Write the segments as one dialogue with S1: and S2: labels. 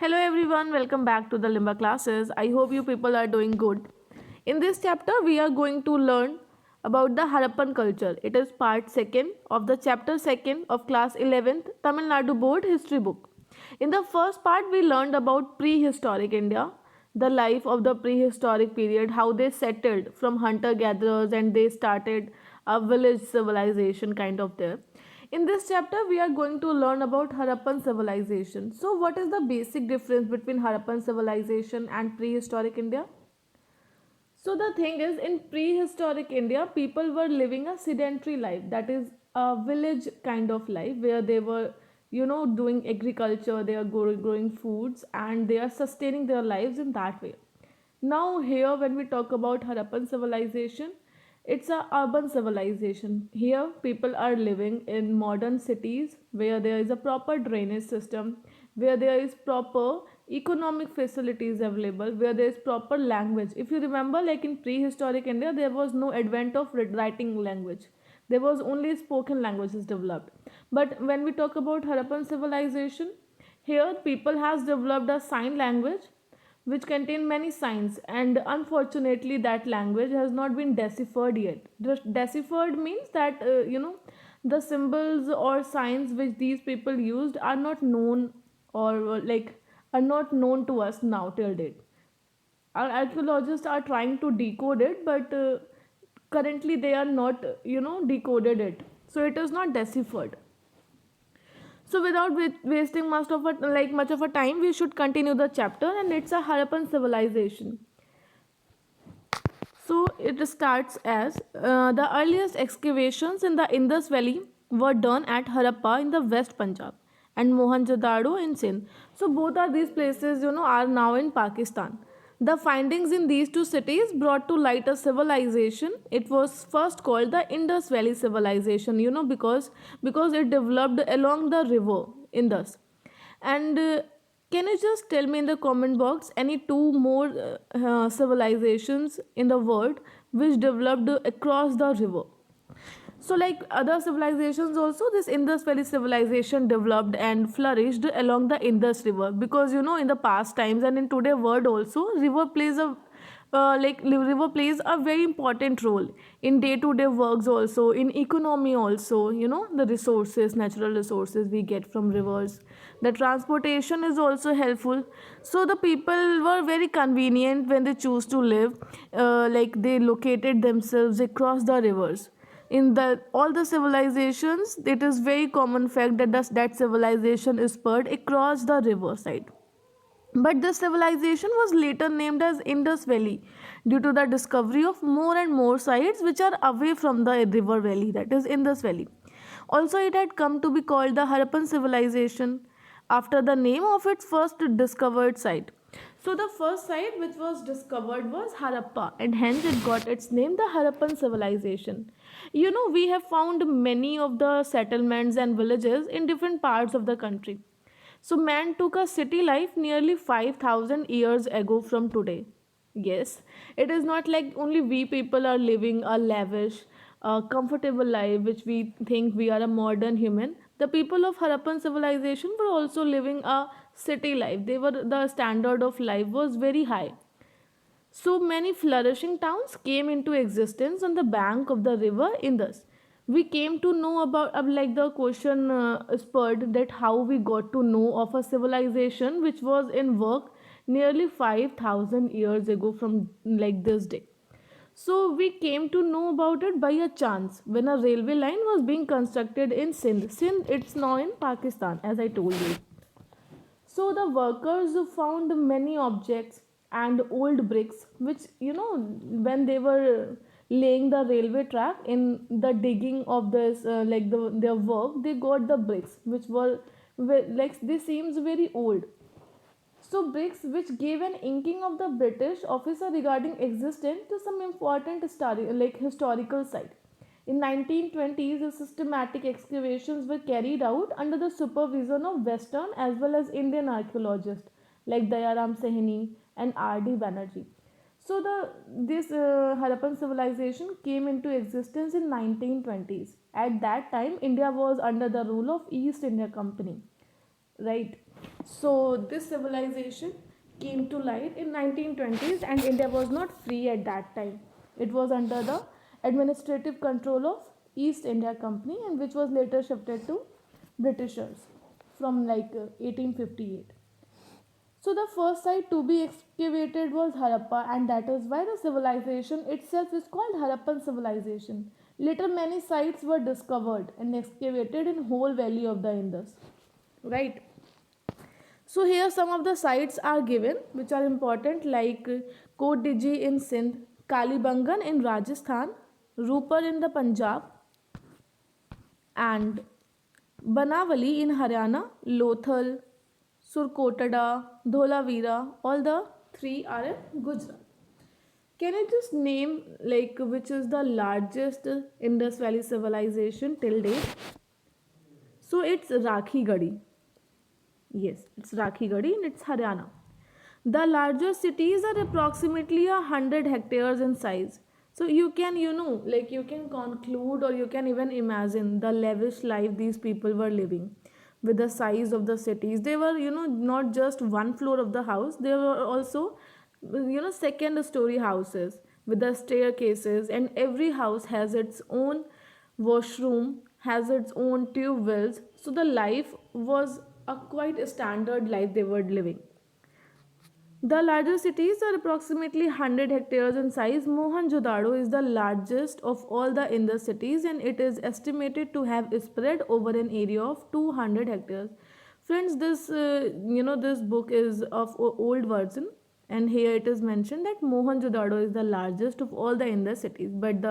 S1: Hello everyone, welcome back to the Limba classes. I hope you people are doing good. In this chapter, we are going to learn about the Harappan culture. It is part 2nd of the chapter 2nd of class 11th Tamil Nadu board history book. In the first part, we learned about prehistoric India, the life of the prehistoric period, how they settled from hunter gatherers and they started a village civilization kind of there. In this chapter, we are going to learn about Harappan civilization. So, what is the basic difference between Harappan civilization and prehistoric India? So, the thing is, in prehistoric India, people were living a sedentary life, that is, a village kind of life where they were, doing agriculture, they are growing foods, and they are sustaining their lives in that way. Now, here, when we talk about Harappan civilization, it's a urban civilization. Here, people are living in modern cities where there is a proper drainage system, where there is proper economic facilities available, where there is proper language. If you remember, like in prehistoric India, there was no advent of writing language. There was only spoken languages developed. But when we talk about Harappan civilization, here people has developed a sign language which contain many signs, and unfortunately that language has not been deciphered yet. Deciphered means that the symbols or signs which these people used are not known, or are not known to us now till date. Our archaeologists are trying to decode it, but currently they are not decoded it, so it is not deciphered. So without wasting much of a time, we should continue the chapter, and it's a Harappan civilization. So it starts as the earliest excavations in the Indus Valley were done at Harappa in the West Punjab and Mohenjo-daro in Sindh. So both are these places, are now in Pakistan. The findings in these two cities brought to light a civilization. It was first called the Indus Valley civilization, because it developed along the river Indus. And can you just tell me in the comment box any two more civilizations in the world which developed across the river? So, like other civilizations, also this Indus Valley civilization developed and flourished along the Indus River, because in the past times and in today world also, river plays a very important role in day-to-day works, also in economy, also the resources, natural resources we get from rivers. The transportation is also helpful, so the people were very convenient when they choose to live, they located themselves across the rivers. In the all the civilizations, it is very common fact that that civilization is spread across the riverside. But this civilization was later named as Indus Valley due to the discovery of more and more sites which are away from the river valley, that is Indus Valley. Also, it had come to be called the Harappan civilization after the name of its first discovered site. So, the first site which was discovered was Harappa, and hence it got its name, the Harappan civilization. We have found many of the settlements and villages in different parts of the country. So, man took a city life nearly 5,000 years ago from today. Yes, it is not like only we people are living a lavish, comfortable life which we think we are a modern human. The people of Harappan civilization were also living a city life. The standard of life was very high. So many flourishing towns came into existence on the bank of the river Indus. We came to know about, like the question spurred that how we got to know of a civilization which was in work nearly 5,000 years ago from like this day. So we came to know about it by a chance when a railway line was being constructed in Sindh. Sindh, it's now in Pakistan, as I told you. So the workers found many objects and old bricks, which when they were laying the railway track in the digging of this their work, they got the bricks which were like they seems very old. So bricks which gave an inking of the British officer regarding existence to some important historical site. In 1920s, the systematic excavations were carried out under the supervision of Western as well as Indian archaeologists like Dayaram Sahni and R.D. Banerjee. So this Harappan civilization came into existence in 1920s. At that time, India was under the rule of East India Company, right? So this civilization came to light in 1920s, and India was not free at that time. It was under the administrative control of East India Company, and which was later shifted to Britishers from 1858. So the first site to be excavated was Harappa, and that is why the civilization itself is called Harappan civilization. Later, many sites were discovered and excavated in whole valley of the Indus. Right. So here some of the sites are given which are important, like Kotdiji in Sindh, Kalibangan in Rajasthan, Rupar in the Punjab, and Banavali in Haryana, Lothal, Surkotada, Dholavira, all the three are in Gujarat. Can I just name which is the largest Indus Valley civilization till date? So it's Rakhi Gadi. Yes, it's Rakhi Gadi and it's Haryana. The largest cities are approximately 100 hectares in size. So you can, you can conclude or you can even imagine the lavish life these people were living with the size of the cities. They were, not just one floor of the house, they were also, second story houses with the staircases, and every house has its own washroom, has its own tube wells. So the life was a quite standard life they were living. The largest cities are approximately 100 hectares in size. Mohenjo-daro is the largest of all the Indus cities, and it is estimated to have spread over an area of 200 hectares. Friends, this book is of old version, and here it is mentioned that Mohenjo-daro is the largest of all the Indus cities. But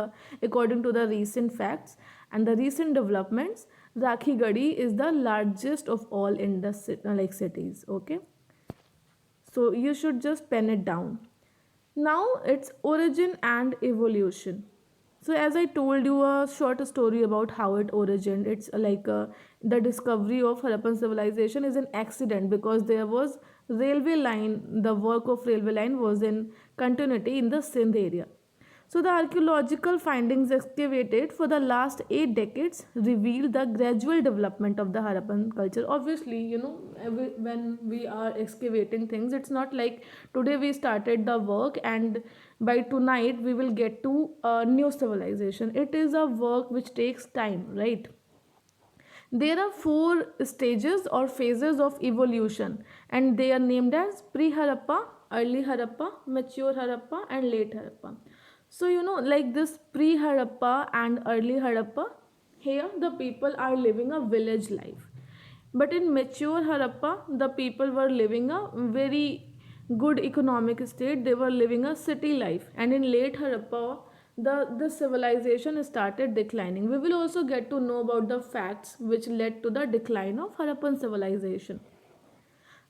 S1: according to the recent facts and the recent developments, Rakhi Gadi is the largest of all Indus cities. Okay. So you should just pen it down. Now its origin and evolution. So as I told you a short story about how it originated, it's the discovery of Harappan civilization is an accident because there was railway line. The work of railway line was in continuity in the Sindh area. So, the archaeological findings excavated for the last 8 decades reveal the gradual development of the Harappan culture. Obviously, when we are excavating things, it's not like today we started the work and by tonight we will get to a new civilization. It is a work which takes time, right? There are four stages or phases of evolution, and they are named as pre Harappa, early Harappa, mature Harappa, and late Harappa. So, like this pre Harappa and early Harappa, here the people are living a village life. But in mature Harappa, the people were living a very good economic state, they were living a city life. And in late Harappa, the civilization started declining. We will also get to know about the facts which led to the decline of Harappan civilization.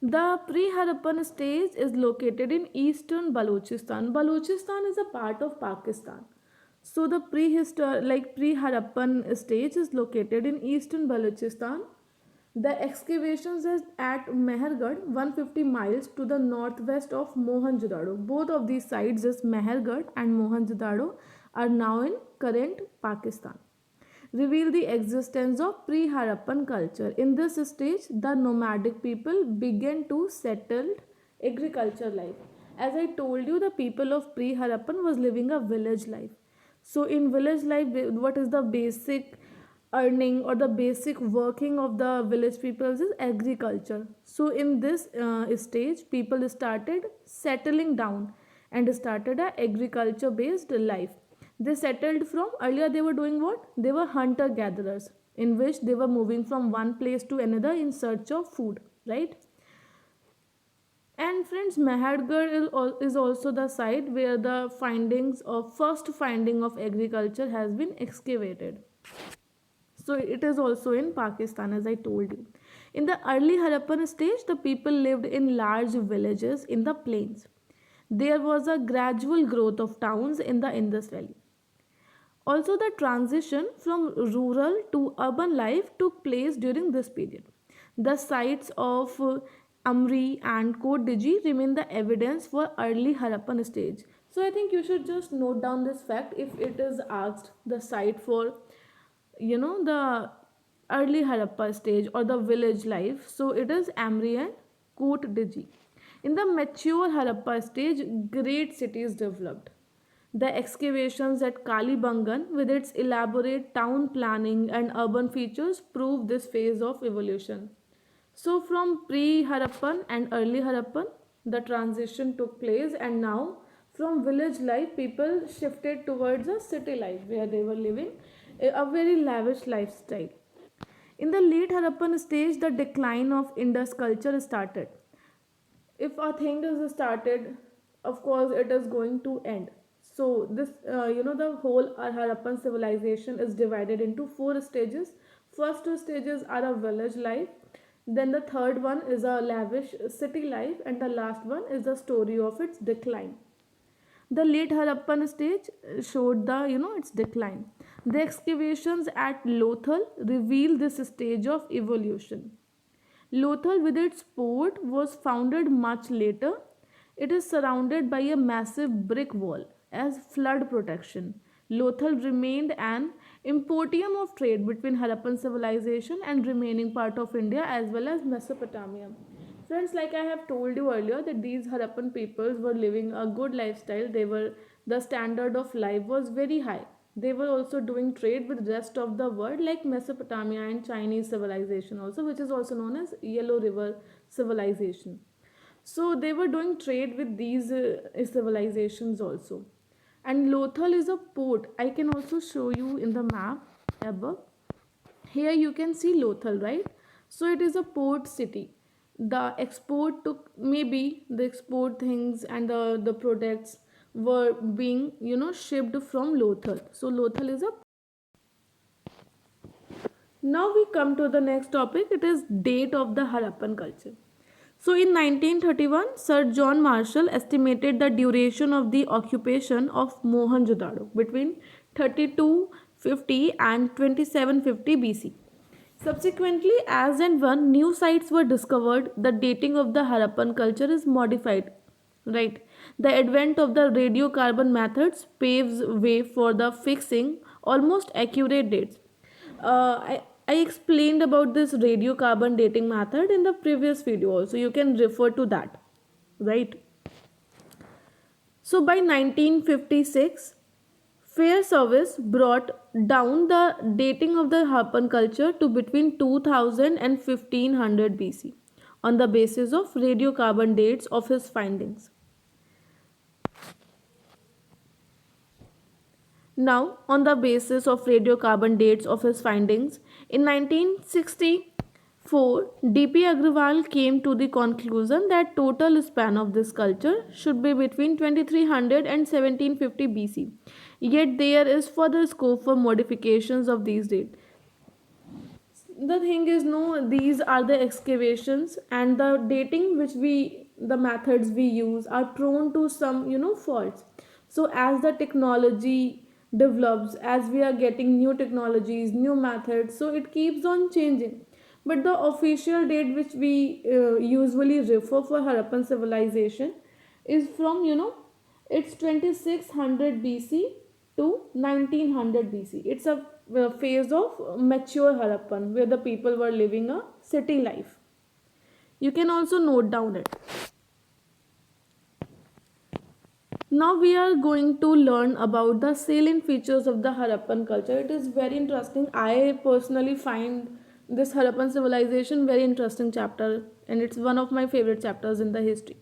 S1: The pre-Harappan stage is located in eastern Balochistan. Balochistan is a part of Pakistan. So the pre-Harappan stage is located in eastern Balochistan. The excavations is at Mehergarh, 150 miles to the northwest of Mohenjo-daro. Both of these sites, is Mehergarh and Mohenjo-daro, are now in current Pakistan, reveal the existence of pre-Harappan culture. In this stage, the nomadic people began to settle agriculture life. As I told you, the people of pre-Harappan was living a village life. So in village life, what is the basic earning or the basic working of the village peoples is agriculture. So in this stage, people started settling down and started a agriculture based life. They settled from earlier, they were doing what? They were hunter gatherers, in which they were moving from one place to another in search of food, right? And friends, Mehergarh is also the site where the findings of first finding of agriculture has been excavated. So it is also in Pakistan, as I told you. In the early Harappan stage, the people lived in large villages in the plains. There was a gradual growth of towns in the Indus Valley. Also, the transition from rural to urban life took place during this period. The sites of Amri and Kotdiji remain the evidence for early Harappan stage. So I think you should just note down this fact if it is asked the site for the early Harappa stage or the village life. So it is Amri and culture.Ugc. In the mature Harappa stage, great cities developed. The excavations at Kalibangan, with its elaborate town planning and urban features, prove this phase of evolution. So, from pre Harappan and early Harappan, the transition took place, and now from village life, people shifted towards a city life where they were living a very lavish lifestyle. In the late Harappan stage, the decline of Indus culture started. If a thing is started, of course it is going to end. So this the whole Harappan civilization is divided into four stages. First two stages are a village life, then the third one is a lavish city life, and the last one is the story of its decline. The late Harappan stage showed the its decline. The excavations at Lothal reveal this stage of evolution. Lothal, with its port, was founded much later. It is surrounded by a massive brick wall as flood protection. Lothal remained an emporium of trade between Harappan civilization and remaining part of India as well as Mesopotamia. Friends, like I have told you earlier, that these Harappan peoples were living a good lifestyle. The standard of life was very high. They were also doing trade with rest of the world, like Mesopotamia and Chinese civilization also, which is also known as Yellow River civilization. So they were doing trade with these civilizations also. And Lothal is a port. I can also show you in the map above. Here you can see Lothal, right? So it is a port city. The export took, maybe the export things and the products were being shipped from Lothal. So Lothal is a. Now we come to the next topic. It is date of the Harappan culture. So in 1931, Sir John Marshall estimated the duration of the occupation of Mohenjo-daro between 3250 and 2750 BC. Subsequently, as and when new sites were discovered, the dating of the Harappan culture is modified. Right. The advent of the radiocarbon methods paves way for the fixing almost accurate dates. I explained about this radiocarbon dating method in the previous video also. You can refer to that. Right. So by 1956, Fair Service brought down the dating of the Harappan culture to between 2000 and 1500 BC on the basis of radiocarbon dates of his findings. Now, on the basis of radiocarbon dates of his findings, in 1964, D.P. Agrawal came to the conclusion that total span of this culture should be between 2300 and 1750 BC. Yet there is further scope for modifications of these dates. The thing is, no, these are the excavations, and the dating which we the methods we use are prone to some faults. So as the technology develops, as we are getting new technologies, new methods, so it keeps on changing. But the official date which we usually refer for Harappan civilization is from it's 2600 BC to 1900 BC. It's a phase of mature Harappan where the people were living a city life. You can also note down it. Now we are going to learn about the salient features of the Harappan culture. It is very interesting. I personally find this Harappan civilization very interesting chapter, and it's one of my favorite chapters in the history.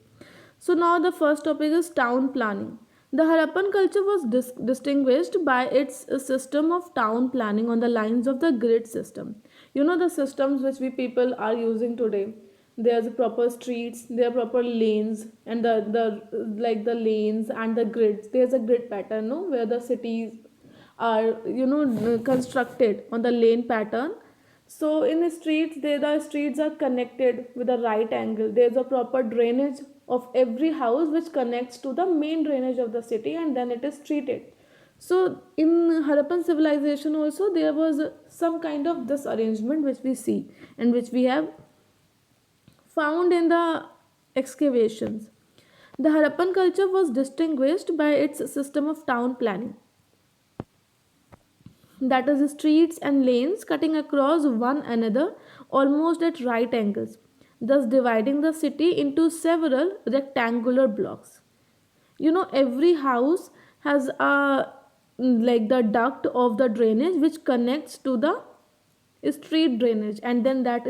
S1: So now the first topic is town planning. The Harappan culture was distinguished by its system of town planning on the lines of the grid system. You know the systems which we people are using today. There's proper streets, there are proper lanes, and the like the lanes and the grids. There's a grid pattern, no, where the cities are constructed on the lane pattern. So in the streets, the streets are connected with a right angle. There's a proper drainage of every house which connects to the main drainage of the city, and then it is treated. So in Harappan civilization also there was some kind of this arrangement which we see and which we have found in the excavations. The Harappan culture was distinguished by its system of town planning, that is streets and lanes cutting across one another almost at right angles. thus dividing the city into several rectangular blocks. Every house has a like the duct of the drainage which connects to the street drainage, and then that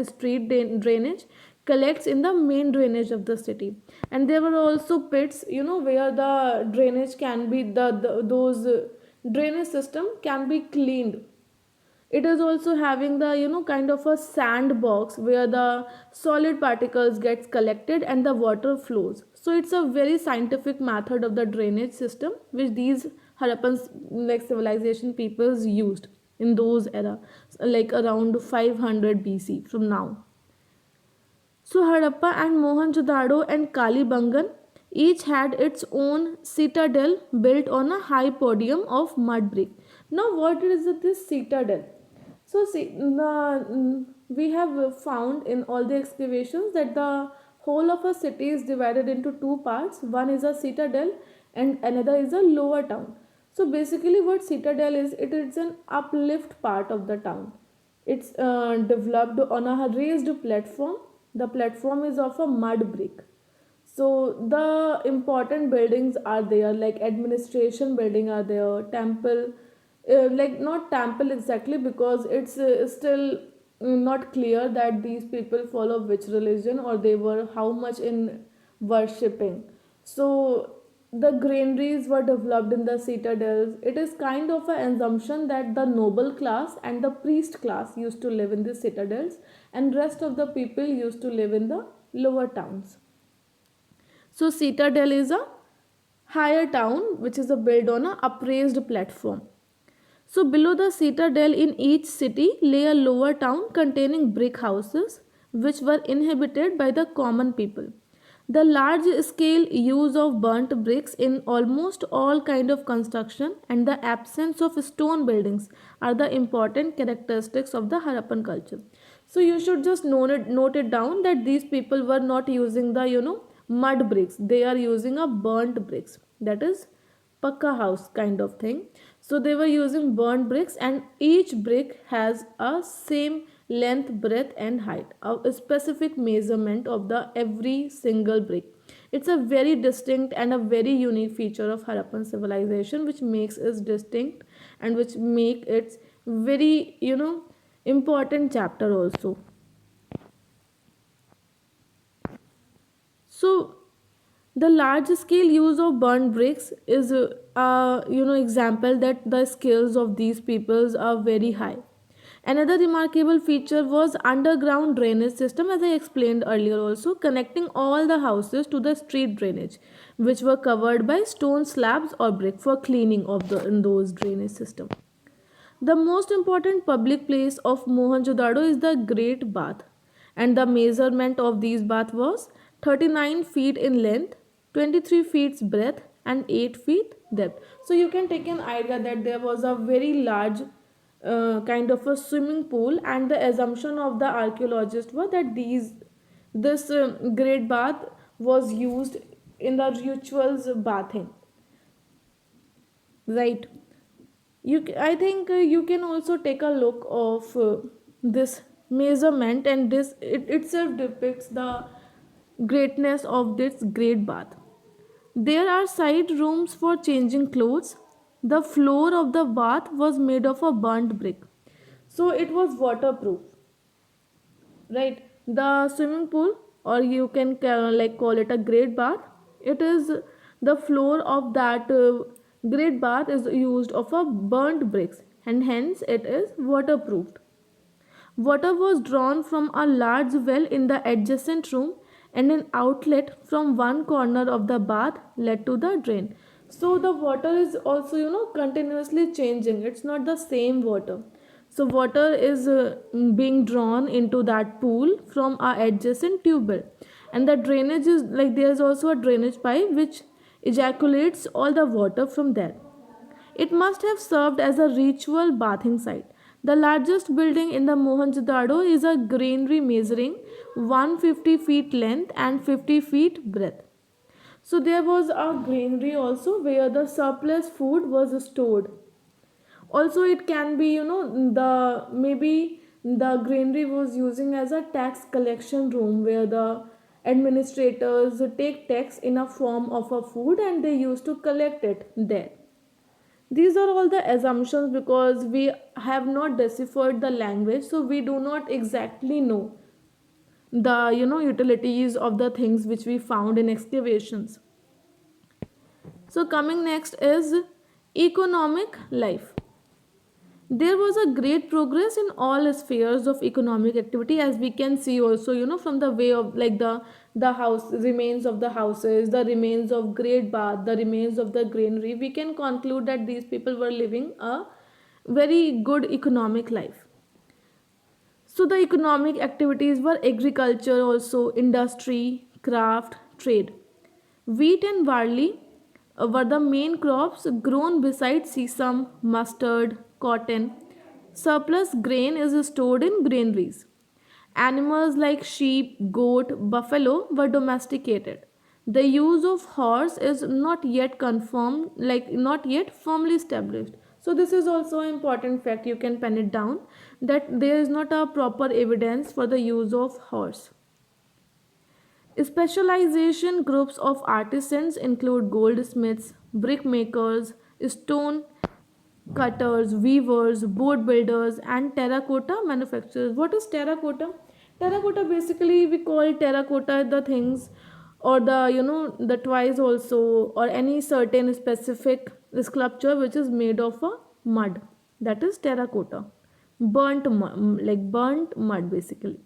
S1: drainage collects in the main drainage of the city. And there were also pits, where the drainage can be the those drainage system can be cleaned. It is also having the kind of a sandbox where the solid particles gets collected and the water flows. So it's a very scientific method of the drainage system which these Harappan like civilization peoples used in those era, like around 500 BC from now. So Harappa and Mohenjo-daro and Kalibangan each had its own citadel built on a high podium of mud brick. Now, what is this citadel? So, see, we have found in all the excavations that the whole of a city is divided into two parts. One is a citadel and another is a lower town. So, basically, what citadel is, it is an uplift part of the town. It's developed on a raised platform. The platform is of a mud brick. So the important buildings are there, like administration building are there, temple, like not temple exactly, because it's still not clear that these people follow which religion or they were how much in worshipping. So the granaries were developed in the citadels. It is kind of an assumption that the noble class and the priest class used to live in the citadels, and rest of the people used to live in the lower towns. So citadel is a higher town which is built on a upraised platform. So below the citadel in each city lay a lower town containing brick houses which were inhabited by the common people. The large scale use of burnt bricks in almost all kind of construction and the absence of stone buildings are the important characteristics of the Harappan culture. So you should just note it down that these people were not using the mud bricks. They are using a burnt bricks. That is pakka house kind of thing. So they were using burnt bricks, and each brick has a same length, breadth and height, a specific measurement of the every single brick. It's a very distinct and a very unique feature of Harappan civilization which makes it distinct and which make it very important chapter also. So the large scale use of burnt bricks is example that the skills of these peoples are very high. Another remarkable feature was underground drainage system, as I explained earlier also, connecting all the houses to the street drainage which were covered by stone slabs or brick for cleaning of the in those drainage system. The most important public place of Mohenjo-daro is the Great Bath, and the measurement of these baths was 39 feet in length, 23 feet breadth, and 8 feet depth. So you can take an idea that there was a very large kind of a swimming pool, and the assumption of the archaeologists were that this Great Bath was used in the rituals bathing, right? I think you can also take a look of this measurement, and this it itself depicts the greatness of this great bath. There are side rooms for changing clothes. The floor of the bath was made of a burnt brick, so it was waterproof, right? The swimming pool, or you can like call it a great bath, it is the floor of that great bath is used of a burnt bricks, and hence it is waterproofed. Water was drawn from a large well in the adjacent room, and an outlet from one corner of the bath led to the drain. So the water is also continuously changing. It's not the same water. So water is being drawn into that pool from a adjacent tube well, and the drainage is like there's also a drainage pipe which ejaculates all the water from there. It must have served as a ritual bathing site. The largest building in the Mohenjo-daro is a granary measuring 150 feet length and 50 feet breadth. So there was a granary also where the surplus food was stored. Also, it can be the maybe The granary was using as a tax collection room where the administrators take tax in a form of a food and they used to collect it there. These are all the assumptions because we have not deciphered the language, so we do not exactly know the utilities of the things which we found in excavations. So coming next is economic life. There was a great progress in all spheres of economic activity, as we can see also, from the way of like the house remains of the houses, the remains of great bath, the remains of the granary, we can conclude that these people were living a very good economic life. So the economic activities were agriculture, also industry, craft, trade. Wheat and barley were the main crops grown besides sesame, mustard, cotton. Surplus grain is stored in granaries. Animals like sheep, goat, buffalo were domesticated. The use of horse is not yet confirmed, like not yet firmly established. So this is also an important fact, you can pen it down, that there is not a proper evidence for the use of horse. Specialization groups of artisans include goldsmiths, brickmakers, stone cutters, weavers, boat builders, and terracotta manufacturers. What is terracotta? Terracotta, basically we call terracotta the things, or the the toys also, or any certain specific sculpture which is made of a mud. That is terracotta. Like burnt mud basically.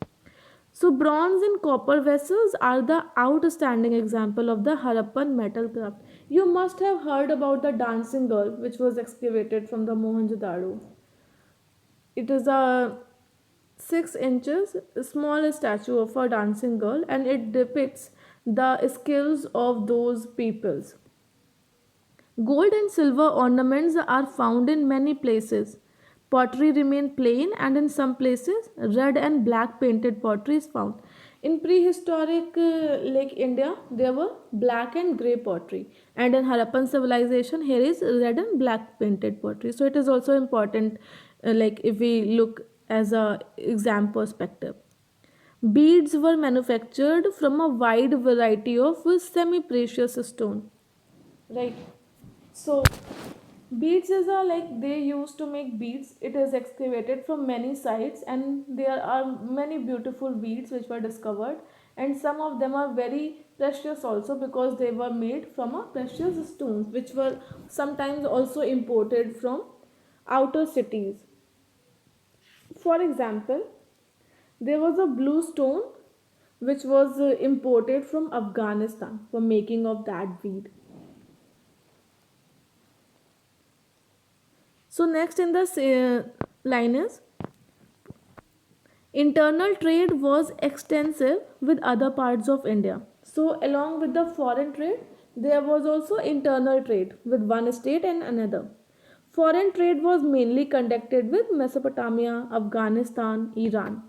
S1: So, bronze and copper vessels are the outstanding example of the Harappan metal craft. You must have heard about the dancing girl which was excavated from the Mohenjo-daro. It is a 6 inches small statue of a dancing girl, and it depicts the skills of those peoples. Gold and silver ornaments are found in many places. Pottery remain plain, and in some places red and black painted pottery is found. In prehistoric like India, there were black and grey pottery, and in Harappan civilization here is red and black painted pottery. So it is also important, like if we look as a exam perspective. Beads were manufactured from a wide variety of semi precious stone, right? So beads is a, like they used to make beads. It is excavated from many sites, and there are many beautiful beads which were discovered, and some of them are very precious also because they were made from a precious stones which were sometimes also imported from outer cities. For example, there was a blue stone which was imported from Afghanistan for making of that bead. So next in the line is internal trade was extensive with other parts of India. So along with the foreign trade, there was also internal trade with one state and another. Foreign trade was mainly conducted with Mesopotamia, Afghanistan, Iran.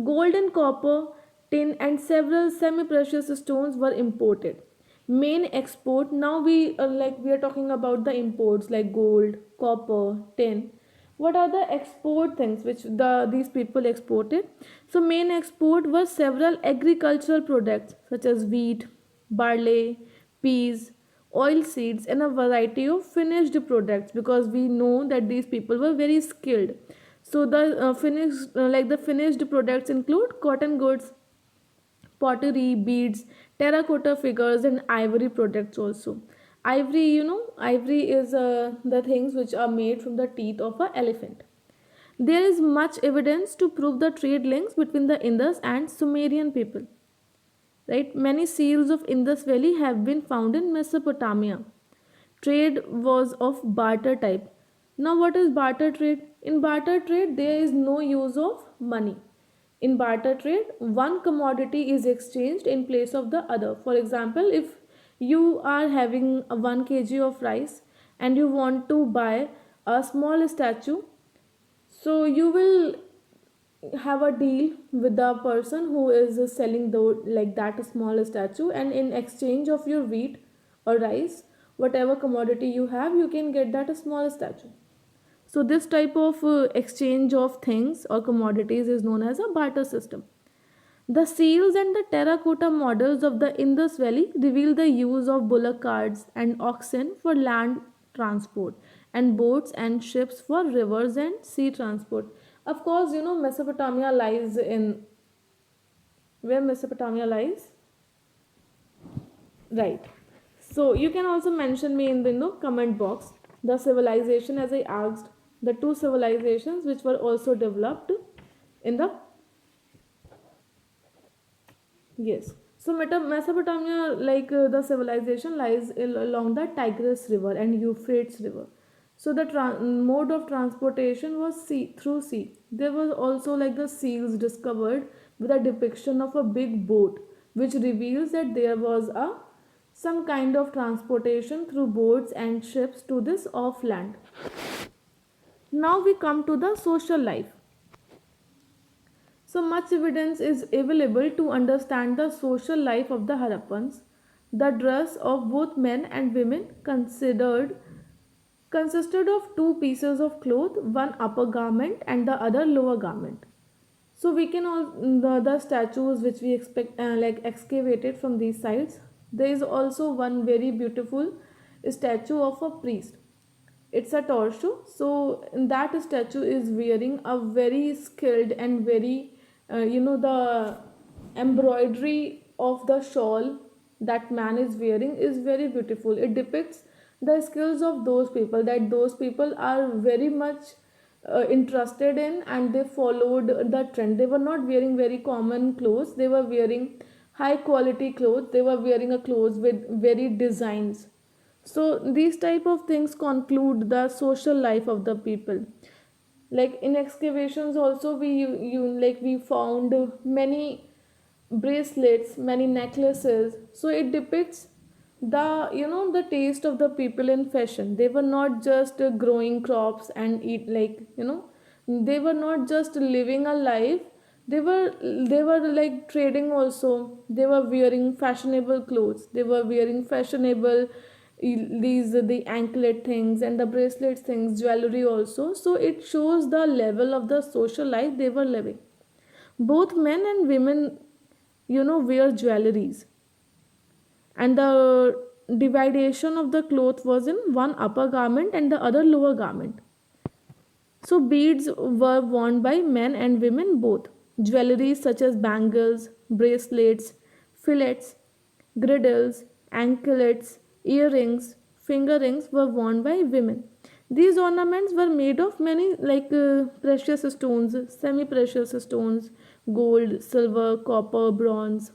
S1: Gold and copper, tin, and several semi-precious stones were imported. Main export, now we are talking about the imports like gold, copper, tin. What are the export things which these people exported? So main export were several agricultural products such as wheat, barley, peas, oil seeds, and a variety of finished products, because we know that these people were very skilled. So the finished products include cotton goods, pottery, beads, terracotta figures, and ivory products also. Ivory, ivory is the things which are made from the teeth of an elephant. There is much evidence to prove the trade links between the Indus and Sumerian people. Right? Many seals of Indus Valley have been found in Mesopotamia. Trade was of barter type. Now, what is barter trade? In barter trade, there is no use of money. In barter trade, one commodity is exchanged in place of the other. For example, if you are having a 1 kg of rice and you want to buy a small statue, so you will have a deal with the person who is selling the like that small statue, and in exchange of your wheat or rice, whatever commodity you have, you can get that small statue. So this type of exchange of things or commodities is known as a barter system. The seals and the terracotta models of the Indus Valley reveal the use of bullock carts and oxen for land transport and boats and ships for rivers and sea transport. Of course, Mesopotamia lies in where Mesopotamia lies. Right. So you can also mention me in the comment box the civilization as I asked the two civilizations which were also developed in the yes. So Mesopotamia, like the civilization, lies along the Tigris River and Euphrates River. So the mode of transportation was sea through sea. There was also like the seals discovered with a depiction of a big boat, which reveals that there was a some kind of transportation through boats and ships to this off land. Now we come to the social life. So much evidence is available to understand the social life of the Harappans. The dress of both men and women considered consisted of two pieces of cloth, one upper garment and the other lower garment. So we can all the statues which we expect like excavated from these sites. There is also one very beautiful statue of a priest. It's a torso. So that statue is wearing a very skilled and very the embroidery of the shawl that man is wearing is very beautiful. It depicts the skills of those people, that those people are very much interested in, and they followed the trend. They were not wearing very common clothes, they were wearing high quality clothes, they were wearing a clothes with very designs. So these type of things conclude the social life of the people. Like in excavations also we found many bracelets, many necklaces. So it depicts the taste of the people in fashion. They were not just growing crops and eat, they were not just living a life. They were like trading also. They were wearing fashionable clothes, they were wearing fashionable these the anklet things and the bracelets things, jewelry also. So it shows the level of the social life they were living. Both men and women wear jewelries, and the dividation of the cloth was in one upper garment and the other lower garment. So beads were worn by men and women both. Jewelry such as bangles, bracelets, fillets, girdles, anklets, earrings, finger rings were worn by women. These ornaments were made of many precious stones, semi-precious stones, gold, silver, copper, bronze,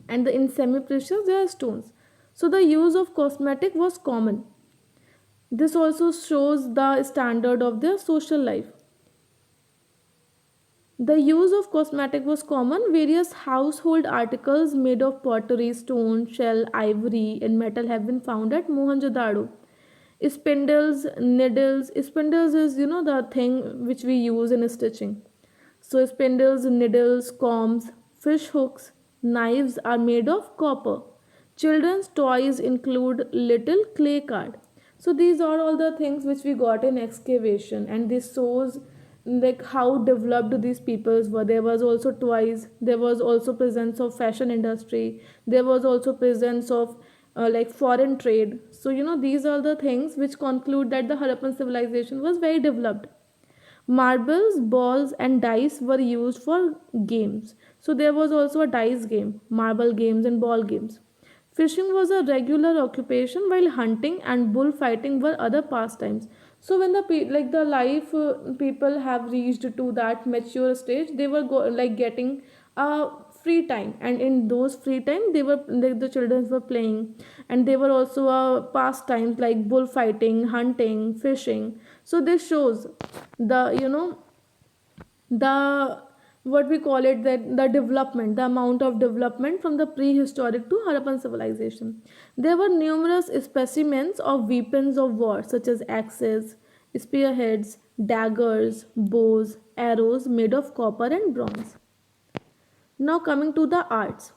S1: and in semi-precious there are stones. So the use of cosmetic was common. This also shows the standard of their social life. The use of cosmetic was common. Various household articles made of pottery, stone, shell, ivory, and metal have been found at Mohenjo-daro. Spindles, needles. Spindles is the thing which we use in stitching. So spindles, needles, combs, fish hooks, knives are made of copper. Children's toys include little clay card. So these are all the things which we got in excavation, and this shows like how developed these peoples were. There was also toys, there was also presence of fashion industry, there was also presence of foreign trade. So these are the things which conclude that the Harappan civilization was very developed. Marbles, balls, and dice were used for games. So there was also a dice game, marble games, and ball games. Fishing was a regular occupation, while hunting and bullfighting were other pastimes. So when the life people have reached to that mature stage, they were getting a free time, and in those free time the children were playing, and they were also pastimes like bullfighting, hunting, fishing. So this shows the the what we call it, that the development, the amount of development from the prehistoric to Harappan civilization. There were numerous specimens of weapons of war such as axes, spearheads, daggers, bows, arrows made of copper and bronze. Now coming to the arts,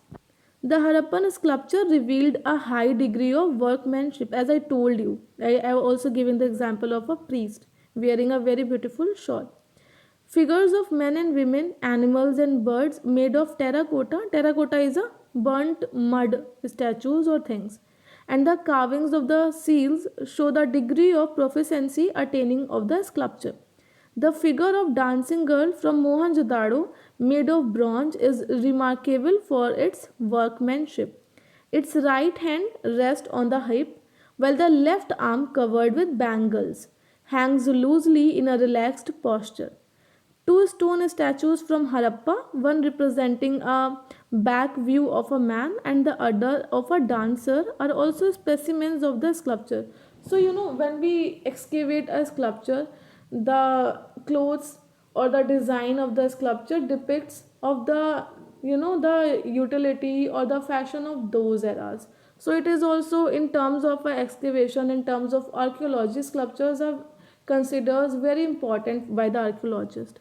S1: the Harappan sculpture revealed a high degree of workmanship. As I told you, I have also given the example of a priest. wearing a very beautiful shawl. Figures of men and women, animals and birds made of terracotta. Terracotta is a burnt mud statues or things. And the carvings of the seals show the degree of proficiency attaining of the sculpture. The figure of dancing girl from Mohenjo-daro made of bronze is remarkable for its workmanship. Its right hand rests on the hip, while the left arm, covered with bangles, hangs loosely in a relaxed posture. Two stone statues from Harappa, one representing a back view of a man and the other of a dancer, are also specimens of the sculpture. So, when we excavate a sculpture, the clothes or the design of the sculpture depicts of the the utility or the fashion of those eras. So it is also in terms of excavation, in terms of archaeology, sculptures are considered very important by the archaeologist.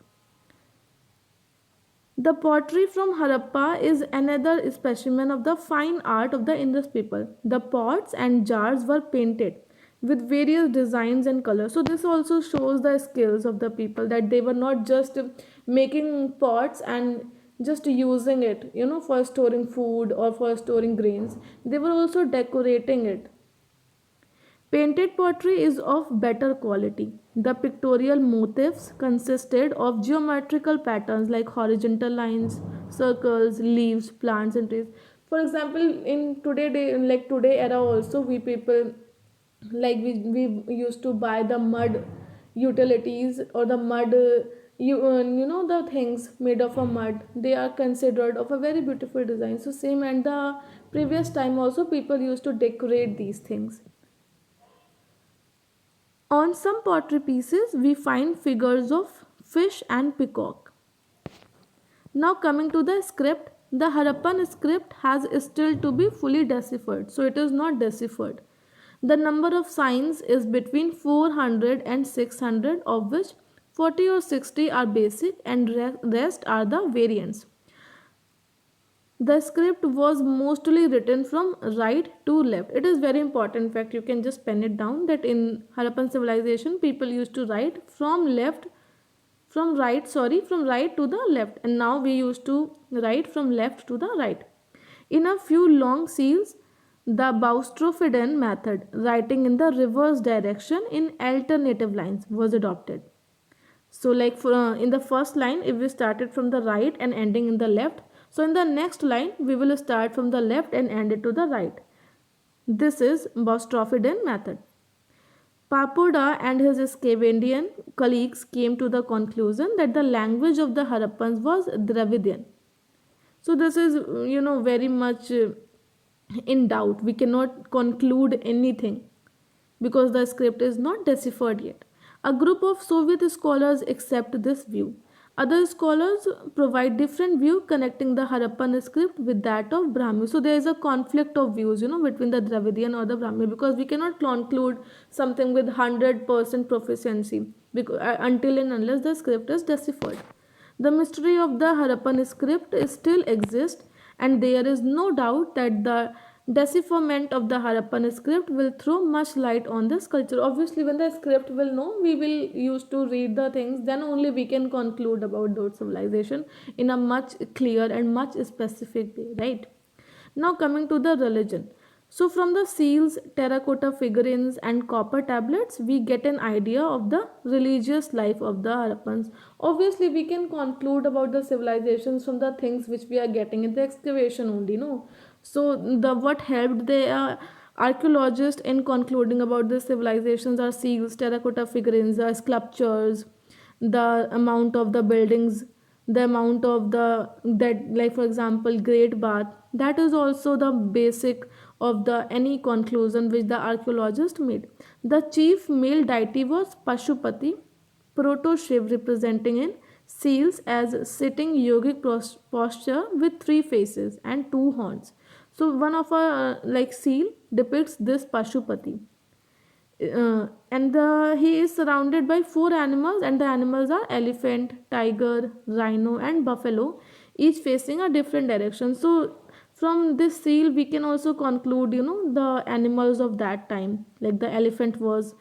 S1: The pottery from Harappa is another specimen of the fine art of the Indus people. The pots and jars were painted with various designs and colors. So this also shows the skills of the people, that they were not just making pots and just using it, for storing food or for storing grains. They were also decorating it. Painted pottery is of better quality. The pictorial motifs consisted of geometrical patterns like horizontal lines, circles, leaves, plants, and trees. For example, in today day, like today era, also we people, like we used to buy the mud utilities or the mud. The things made of a mud, they are considered of a very beautiful design. So same, and the previous time also people used to decorate these things. On some pottery pieces, we find figures of fish and peacock. Now, coming to the script, the Harappan script has still to be fully deciphered, so it is not deciphered. The number of signs is between 400 and 600, of which 40 or 60 are basic and rest are the variants. The script was mostly written from right to left. It is very important. In fact, you can just pen it down that in Harappan civilization, people used to write from right to the left, and now we used to write from left to the right. In a few long seals, the Boustrophidan method, writing in the reverse direction in alternative lines, was adopted. So, like in the first line, if we started from the right and ending in the left, so in the next line, we will start from the left and end it to the right. This is Boustrophidan method. Papoda and his Scandinavian colleagues came to the conclusion that the language of the Harappans was Dravidian. So this is, very much in doubt. We cannot conclude anything because the script is not deciphered yet. A group of Soviet scholars accept this view. Other scholars provide different view connecting the Harappan script with that of Brahmi. So there is a conflict of views, between the Dravidian or the Brahmi, because we cannot conclude something with 100% proficiency because, until and unless the script is deciphered. The mystery of the Harappan script still exists, and there is no doubt that the decipherment of the Harappan script will throw much light on this culture. Obviously, when the script will know, we will use to read the things, then only we can conclude about those civilization in a much clear and much specific way, right? Now coming to the religion. So from the seals, terracotta figurines and copper tablets, we get an idea of the religious life of the Harappans. Obviously, we can conclude about the civilizations from the things which we are getting in the excavation only, no? So the what helped the archaeologists in concluding about the civilizations are seals, terracotta figurines, sculptures, the amount of the buildings, the amount of the that, like for example great bath, that is also the basic of the any conclusion which the archaeologist made. The chief male deity was Pashupati, proto Shiv, representing in seals as sitting yogic posture with three faces and two horns. So one of a like seal depicts this Pashupati, he is surrounded by four animals, and the animals are elephant, tiger, rhino and buffalo, each facing a different direction. So from this seal we can also conclude, the animals of that time, like the elephant was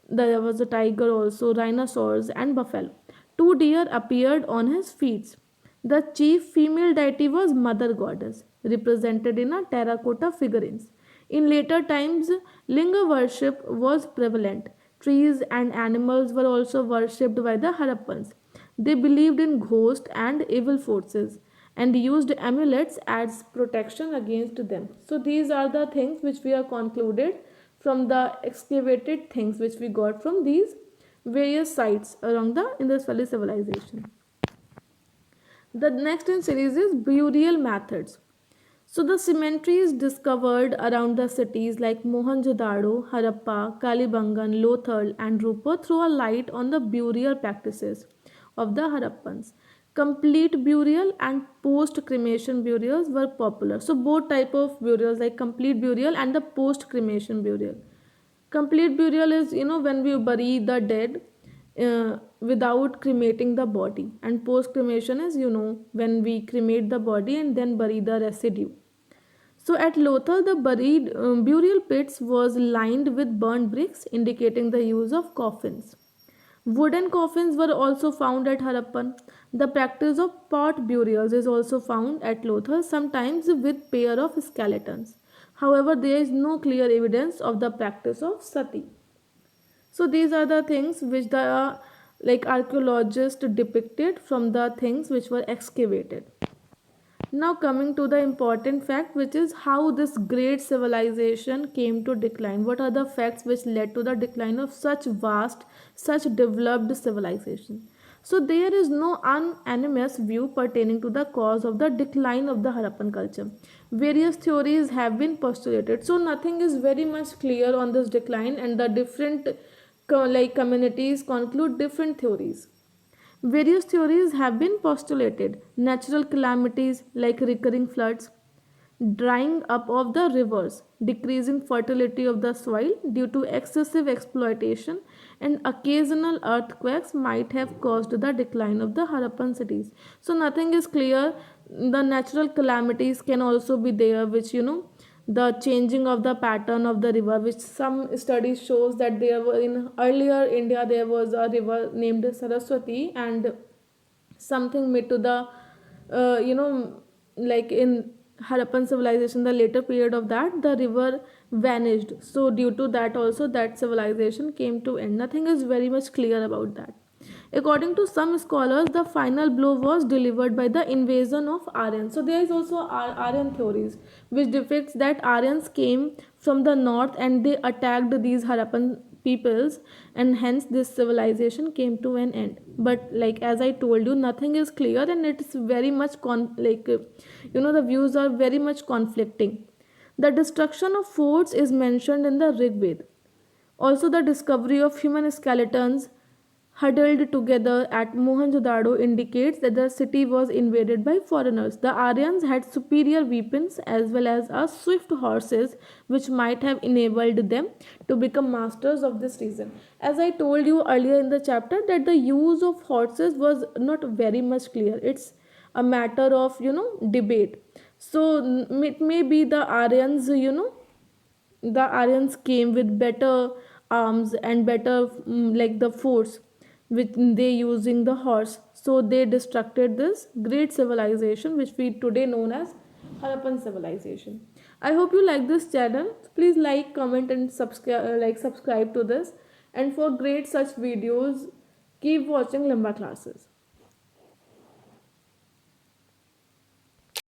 S1: There was a tiger also, rhinoceros, and buffalo. Two deer appeared on his feet. The chief female deity was Mother Goddess, represented in a terracotta figurines. In later times, linga worship was prevalent. Trees and animals were also worshipped by the Harappans. They believed in ghosts and evil forces and used amulets as protection against them. So these are the things which we have concluded from the excavated things which we got from these various sites around the Indus Valley civilization. The next in series is burial methods. So the cemeteries discovered around the cities like Mohenjo-daro, Harappa, Kalibangan, Lothal and Rupa throw a light on the burial practices of the Harappans. Complete burial and post-cremation burials were popular. So both type of burials like complete burial and the post-cremation burial. Complete burial is, when we bury the dead without cremating the body, and post cremation is, when we cremate the body and then bury the residue. So at Lothal, the buried burial pits was lined with burnt bricks, indicating the use of coffins. Wooden coffins were also found at Harappan. The practice of pot burials is also found at Lothal, sometimes with pair of skeletons. However, there is no clear evidence of the practice of sati. So these are the things which the archaeologists depicted from the things which were excavated. Now coming to the important fact, which is how this great civilization came to decline. What are the facts which led to the decline of such vast, such developed civilization? So there is no unanimous view pertaining to the cause of the decline of the Harappan culture. Various theories have been postulated. So nothing is very much clear on this decline, and the different communities conclude different theories. Various theories have been postulated. Natural calamities like recurring floods, drying up of the rivers, decreasing fertility of the soil due to excessive exploitation, and occasional earthquakes might have caused the decline of the Harappan cities. So nothing is clear. The natural calamities can also be there, which, the changing of the pattern of the river, which some studies shows that there were in earlier India there was a river named Saraswati, and something made to the like in Harappan civilization, the later period of that, the river vanished. So due to that also, that civilization came to end. Nothing is very much clear about that. According to some scholars, the final blow was delivered by the invasion of Aryans. So there is also Aryan theories which depicts that Aryans came from the north and they attacked these Harappan peoples, and hence this civilization came to an end. But like as I told you, nothing is clear, and it's very much the views are very much conflicting. The destruction of forts is mentioned in the Rig Veda. Also, the discovery of human skeletons huddled together at Mohenjo-daro indicates that the city was invaded by foreigners. The Aryans had superior weapons as well as swift horses, which might have enabled them to become masters of this region. As I told you earlier in the chapter, that the use of horses was not very much clear. It's a matter of debate. So it may be the Aryans, the Aryans came with better arms and better like the force with they using the horse. So they destructed this great civilization which we today known as Harappan civilization. I hope you like this channel. Please like, comment and subscribe to this. And for great such videos, keep watching Limba classes.